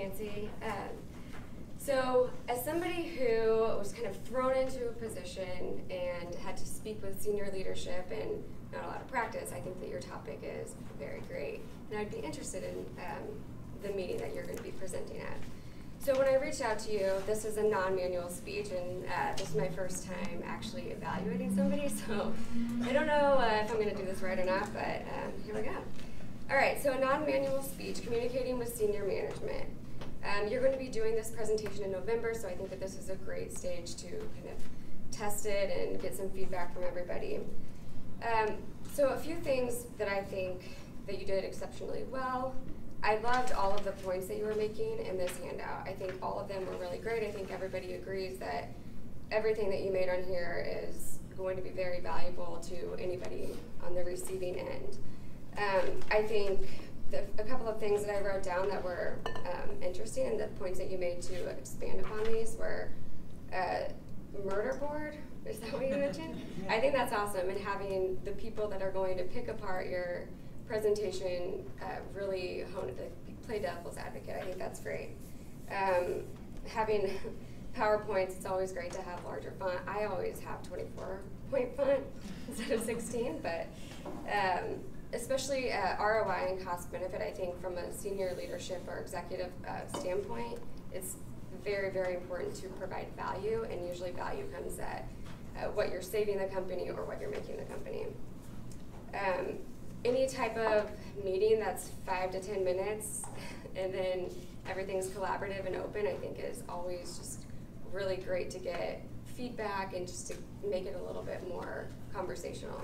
Nancy. So as somebody who was kind of thrown into a position and had to speak with senior leadership and not a lot of practice, I think that your topic is very great. And I'd be interested in the meeting that you're going to be presenting at. So when I reached out to you, this is a non-manual speech, and this is my first time actually evaluating somebody, so I don't know if I'm going to do this right or not, but here we go. All right, so a non-manual speech, communicating with senior management. You're going to be doing this presentation in November, so I think that this is a great stage to kind of test it and get some feedback from everybody. So a few things that I think that you did exceptionally well. I loved all of the points that you were making in this handout. I think all of them were really great. I think everybody agrees that everything that you made on here is going to be very valuable to anybody on the receiving end. I think a couple of things that I wrote down that were interesting, and the points that you made to expand upon these were murder board. Is that what you mentioned? I think that's awesome, and having the people that are going to pick apart your presentation really hone it, play devil's advocate. I think that's great. Having PowerPoints, it's always great to have larger font. I always have 24-point font instead of 16, but especially ROI and cost benefit, I think from a senior leadership or executive standpoint, it's very, very important to provide value, and usually value comes at what you're saving the company or what you're making the company. Any type of meeting that's 5 to 10 minutes and then everything's collaborative and open, I think is always just really great to get feedback and just to make it a little bit more conversational.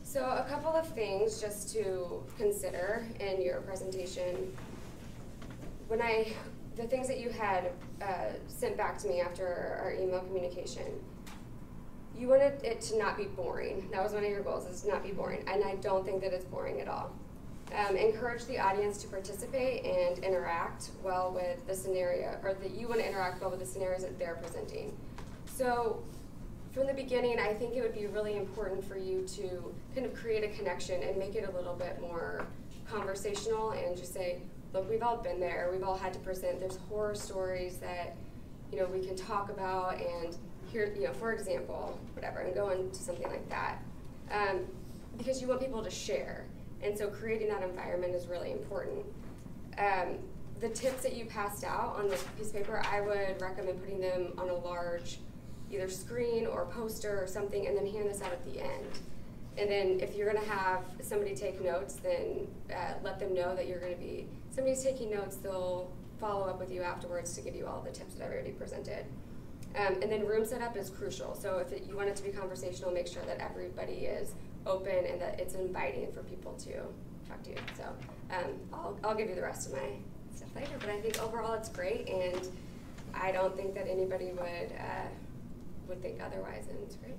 So a couple of things just to consider in your presentation. The things that you had sent back to me after our email communication, you wanted it to not be boring. That was one of your goals, is to not be boring, and I don't think that it's boring at all. Encourage the audience to participate and interact well with the scenario, or that you want to interact well with the scenarios that they're presenting. So from the beginning, I think it would be really important for you to kind of create a connection and make it a little bit more conversational and just say, look, we've all been there, we've all had to present, there's horror stories that we can talk about, and here, for example, whatever, and go into something like that. Because you want people to share. And so creating that environment is really important. The tips that you passed out on this piece of paper, I would recommend putting them on a large either screen or poster or something, and then hand this out at the end. And then if you're going to have somebody take notes, then let them know that somebody's taking notes, they'll follow up with you afterwards to give you all the tips that I've already presented. And then room setup is crucial. So if you want it to be conversational, make sure that everybody is open and that it's inviting for people to talk to you. So I'll give you the rest of my stuff later, but I think overall it's great, and I don't think that anybody would think otherwise, and it's great.